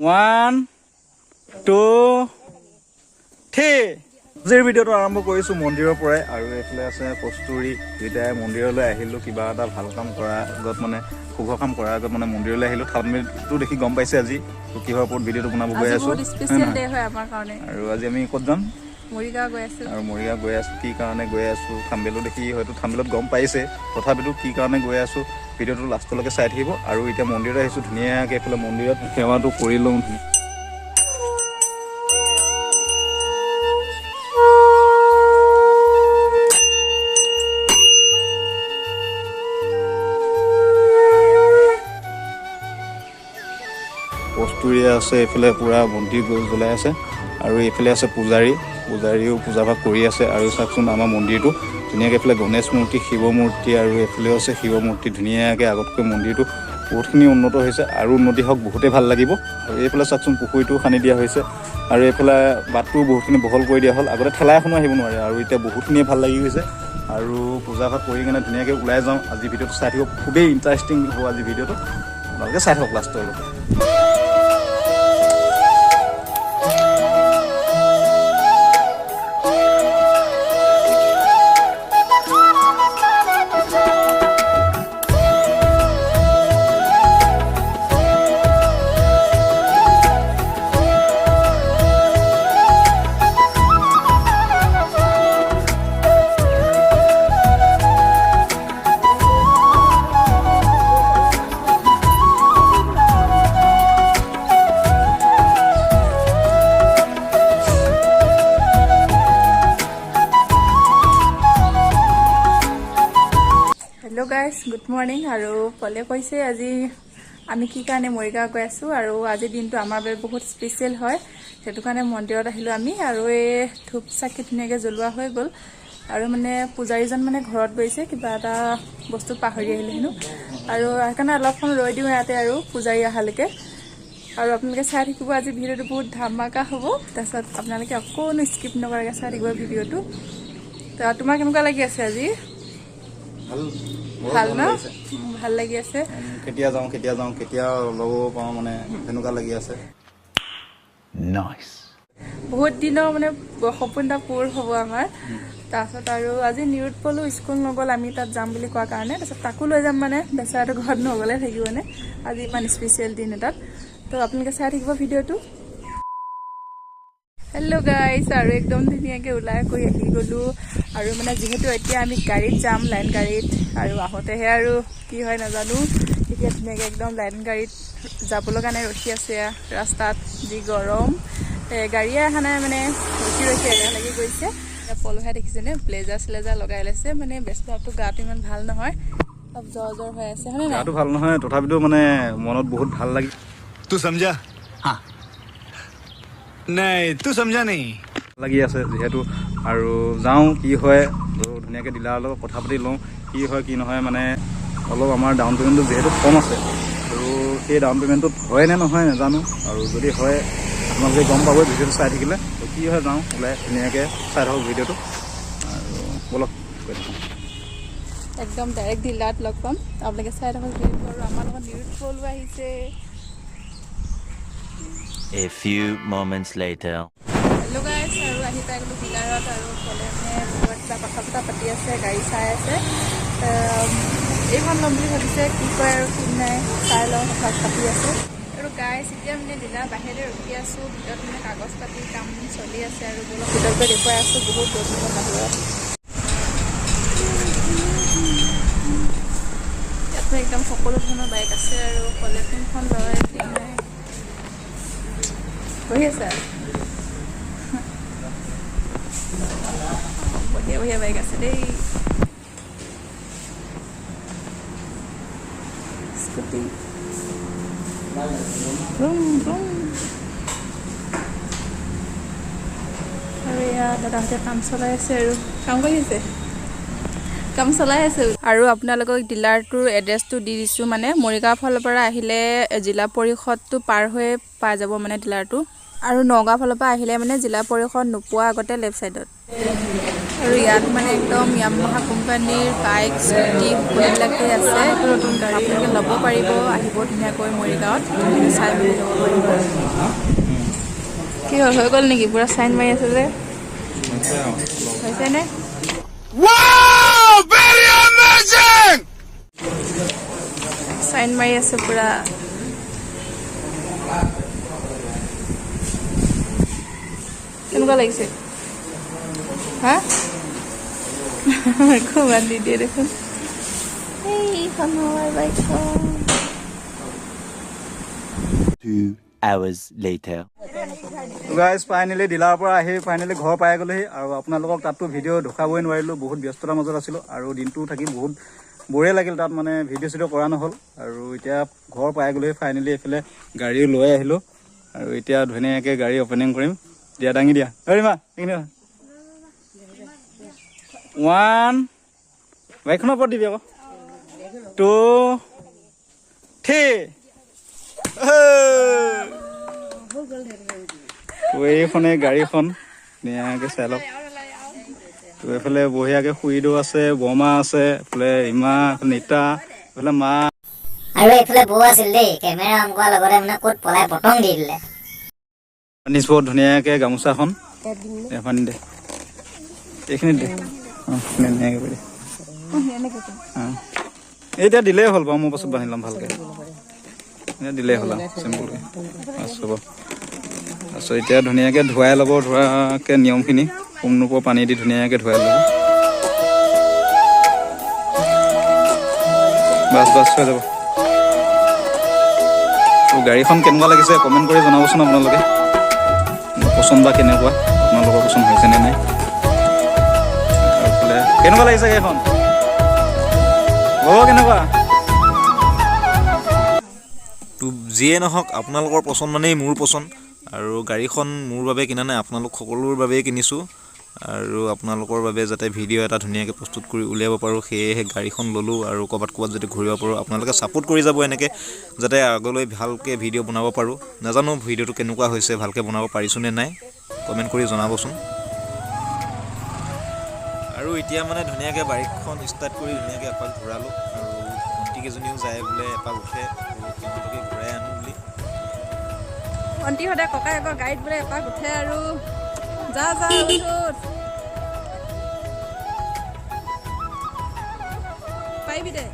1 2 3 আজিৰ ভিডিঅ'টো আৰম্ভ কৰিছোঁ মন্দিৰৰ পৰাই আৰু এইফালে আছে কস্তুৰী দুইটাই মন্দিৰলৈ আহিলোঁ কিবা এটা ভাল কাম কৰাৰ আগত মানে শুভ কাম কৰাৰ আগত মানে মন্দিৰলৈ আহিলোঁ থাম্বনেইলটো দেখি গম পাইছে আজি কিহৰ ওপৰত ভিডিঅ'টো বনাব গৈ আছোঁ আৰু আজি আমি ক'ত যাম মৰিগাঁও গৈ আছোঁ আৰু মৰিগাঁও গৈ আছোঁ কি কাৰণে গৈ আছোঁ থাম্বনেইলো দেখি হয়তো থাম্বনেইলত গম পাইছে তথাপিতো কি কাৰণে গৈ আছোঁ ভিডিঅ'টো লাষ্টলৈকে চাই থাকিব আৰু এতিয়া মন্দিৰত আহিছোঁ ধুনীয়াকৈ এইফালে মন্দিৰত সেৱাটো কৰি লওঁ কস্তুৰী আছে এইফালে পূৰা বন্তি জ্বলাই আছে আৰু এইফালে আছে পূজাৰীও পূজাভাগ কৰি আছে আৰু চাওকচোন আমাৰ মন্দিৰটো ধুনীয়াকৈ এইফালে গণেশ মূৰ্তি শিৱ মূৰ্তি আৰু এইফালেও আছে শিৱ মূৰ্তি ধুনীয়াকৈ আগতকৈ মন্দিৰটো বহুতখিনি উন্নত হৈছে আৰু উন্নতি হওক বহুতেই ভাল লাগিব আৰু এইফালে চাওকচোন পুখুৰীটো খান্দি দিয়া হৈছে আৰু এইফালে বাটটোও বহুতখিনি বহল কৰি দিয়া হ'ল আগতে ঠেলা এখনো আহিব নোৱাৰে আৰু এতিয়া বহুতখিনিয়ে ভাল লাগি গৈছে আৰু পূজাভাগ কৰি কিনে ধুনীয়াকৈ ওলাই যাওঁ আজি ভিডিঅ'টো চাই থাকিব খুবেই ইণ্টাৰেষ্টিং হ'ব আজি ভিডিঅ'টো আপোনালোকে চাই থাকক লাষ্টলৈকে হেল্ল' গাইজ গুড মৰ্ণিং আৰু পলে কৈছে আজি আমি কি কাৰণে মৰিগাঁও গৈ আছোঁ আৰু আজিৰ দিনটো আমাৰ বাবে বহুত স্পেচিয়েল হয় সেইটো কাৰণে মন্দিৰত আহিলোঁ আমি আৰু এই ধূপ চাকি ধুনীয়াকৈ জ্বলোৱা হৈ গ'ল আৰু মানে পূজাৰীজন মানে ঘৰত গৈছে কিবা এটা বস্তু পাহৰি আহিলে হেনো আৰু সেইকাৰণে অলপমান ৰৈ দিওঁ ইয়াতে আৰু পূজাৰী অহালৈকে আৰু আপোনালোকে চাই থাকিব আজি ভিডিঅ'টো বহুত ধামাকা হ'ব তাৰপিছত আপোনালোকে অকণো স্কিপ নকৰাকৈ চাই থাকিব ভিডিঅ'টো তোমাৰ কেনেকুৱা লাগি আছে আজি ভাল ন ভাল লাগি আছে কেতিয়া যাওঁ কেতিয়া ল'ব পাওঁ মানে তেনেকুৱা লাগি আছে নাইচ বহুত দিনৰ মানে সপোন এটা পূৰ হ'ব আমাৰ তাৰপিছত আৰু আজি নিৰুত পলো স্কুল নগ'ল আমি তাত যাম বুলি কোৱাৰ কাৰণে তাৰপিছত তাকো লৈ যাম মানে বেচাৰাটো ঘৰত নগ'লে থাকিব মানে আজি ইমান স্পেচিয়েল দিন এটাত তো আপোনালোকে চাই থাকিব ভিডিঅ'টো হেল্ল' গাইজ আৰু একদম ধুনীয়াকৈ ওলাই কৰি আহি গ'লোঁ আৰু মানে যিহেতু এতিয়া আমি গাড়ীত যাম লাইন গাড়ীত আৰু আহোঁতেহে আৰু কি হয় নাজানো এতিয়া ধুনীয়াকৈ একদম লাইন গাড়ীত যাবলৈ কাৰণে ৰখি আছে ৰাস্তাত যি গৰম গাড়ীয়ে অহা নাই মানে ৰখি এলাহ লাগি গৈছে পলহে দেখিছেনে ব্লেজাৰ চিলেজাৰ লগাই লৈছে মানে বেচেৰাটো গাটো ইমান ভাল নহয় অলপ জ্বৰ হৈ আছে হয় নাই গাটো ভাল নহয় তথাপিতো মানে মনত বহুত ভাল লাগি तू समझा हाँ नहीं तू समझा नहीं লাগি আছে যিহেতু আৰু যাওঁ কি হয় ধুনীয়াকৈ ডিলাৰৰ লগত কথা পাতি লওঁ কি হয় কি নহয় মানে অলপ আমাৰ ডাউন পে'মেণ্টটো যিহেতু কম আছে আৰু সেই ডাউন পে'মেণ্টটোত হয় নে নহয় নাজানো আৰু যদি হয় আপোনালোকে গম পাব ভিডিঅ'টো চাই থাকিলে তো কি হয় যাওঁ ওলাই ধুনীয়াকৈ চাই থাকক ভিডিঅ'টো আৰু বলক গৈ থাকোঁ একদম ডাইৰেক্ট ডিলাৰত লগ পাম আপোনালোকে চাই থাকক ভিডিঅ'টো আৰু আমাৰ লগত নিৰুত পলো আহিছে A few moments later. Hello' guys আৰু আহি পাই গ'লোঁ ডিলাৰত আৰু ক'লে মানে কথা বতৰা পাতি আছে গাড়ী চাই আছে এইখন ল'ম বুলি ভাবিছে কি কয় আৰু ঠিক নাই চাই লওঁ কথা পাতি আছে আৰু গাইজ এতিয়া মানে ডিলাৰ বাহিৰতে ৰখি আছোঁ ভিতৰত মানে কাগজ পাতি কাম চলি আছে আৰু বলক ভিতৰত গৈ দেখুৱাই আছোঁ বহুত দূৰ বাহিৰত ইয়াত মানে একদম সকলো ধৰণৰ বাইক আছে আৰু ক'লে কোনখন লয় ঠিক নাই বহি আছে বঢ়িয়া বাইক আছে দেই স্কুটি আৰু এয়া দাদাহঁতে কাম চলাই আছে আৰু কাম কৰি আছে আৰু আপোনালোকক ডিলাৰটোৰ এড্ৰেছটো দি দিছোঁ মানে মৰিগাঁও ফালৰ পৰা আহিলে জিলা পৰিষদটো পাৰ হৈ পাই যাব মানে ডিলাৰটো আৰু নগাঁও ফালৰ পৰা আহিলে মানে জিলা পৰিষদ নোপোৱা আগতে লেফ্ট ছাইডত আৰু ইয়াত মানে একদম য়ামাহা কোম্পানীৰ বাইক স্কুটি সকলোবিলাকেই আছে আপোনালোকে ল'ব পাৰিব আহিব ধুনীয়াকৈ মৰিগাঁৱত চাই মেলি ল'ব পাৰিব কি হ'ল হৈ গ'ল নেকি পুৰা চাইন মাৰি আছে যে হৈছেনে চাইন মাৰি আছে পুৰা কেনেকুৱা লাগিছে হা খুব বান্ধি দিয়ে দেখোন এইখন হয় বাইকখন 2 hours later. গাইজ ফাইনেলি ডিলাৰৰ পৰা আহি ফাইনেলি ঘৰ পাই গ'লোহি আৰু আপোনালোকক তাততো ভিডিঅ' দেখাবই নোৱাৰিলোঁ বহুত ব্যস্ততাৰ মাজত আছিলোঁ আৰু দিনটো থাকি বহুত বৰে লাগিল তাত মানে ভিডিঅ' চিডিঅ' কৰা নহ'ল আৰু এতিয়া ঘৰ পাই গ'লোহি ফাইনেলি এইফালে গাড়ীও লৈ আহিলোঁ আৰু এতিয়া ধুনীয়াকৈ গাড়ী অপেনিং কৰিম দিয়া দাঙি দিয়া মা এইখিনি 1 বাইকখনৰ ওপৰত দিবি আকৌ 2 3 এইখনে গাড়ীখন ধুনীয়াকৈ চাই লওক তো এইফালে বঢ়িয়াকৈ খুৰীদেউ আছে বৰমা আছে এইফালে ইমা নিতা এইফালে মা আৰু এইফালে বৌ আছিল দেই কেমেৰা অন কৰাৰ লগতে মানে ক'ত পলাই বটন দি দিলে নিষ্পত ধুনীয়াকৈ গামোচাখন এখন দে এইখিনি দে ধুনীয়াকৈ দে এতিয়া দিলেই হ'ল বাৰু মই পাছত বান্ধি ল'ম ভালকৈ এতিয়া দিলেই হ'ল আৰু চিম্পুলকৈ হ'ব তাৰপিছত এতিয়া ধুনীয়াকৈ ধুৱাই ল'ব ধোৱাকৈ নিয়মখিনি কোম নোপোৱা পানী দি ধুনীয়াকৈ ধুৱাই ল'ব বাছ হৈ যাব গাড়ীখন কেনেকুৱা লাগিছে কমেণ্ট কৰি জনাবচোন আপোনালোকে পচন্দ বা কেনেকুৱা আপোনালোকৰ পচন্দ হৈছেনে নাই তাৰফালে কেনেকুৱা লাগিছে গাড়ীখন কেনেকুৱা তো যিয়ে নহওক আপোনালোকৰ পচন্দ মানেই মোৰ পচন্দ আৰু গাড়ীখন মোৰ বাবে কিনা নাই আপোনালোক সকলোৰ বাবেই কিনিছোঁ আৰু আপোনালোকৰ বাবে যাতে ভিডিঅ' এটা ধুনীয়াকৈ প্ৰস্তুত কৰি উলিয়াব পাৰোঁ সেয়েহে গাড়ীখন ল'লোঁ আৰু ক'ৰবাত যাতে ঘূৰিব পাৰোঁ আপোনালোকে ছাপোৰ্ট কৰি যাব এনেকৈ যাতে আগলৈ ভালকৈ ভিডিঅ' বনাব পাৰোঁ নাজানো ভিডিঅ'টো কেনেকুৱা হৈছে ভালকৈ বনাব পাৰিছোঁ নে নাই কমেণ্ট কৰি জনাবচোন আৰু এতিয়া মানে ধুনীয়াকৈ বাইকখন ষ্টাৰ্ট কৰি ধুনীয়াকৈ এপাক ঘূৰালোঁ আৰু ভণ্টিকেইজনীও যায় বোলে এপাক উঠে তেওঁলোকে ঘূৰাই আনো বুলি ভণ্টি সদায় ককায়েকৰ গাড়ীত বোলে এপাক উঠে আৰু যা পাৰিবি দে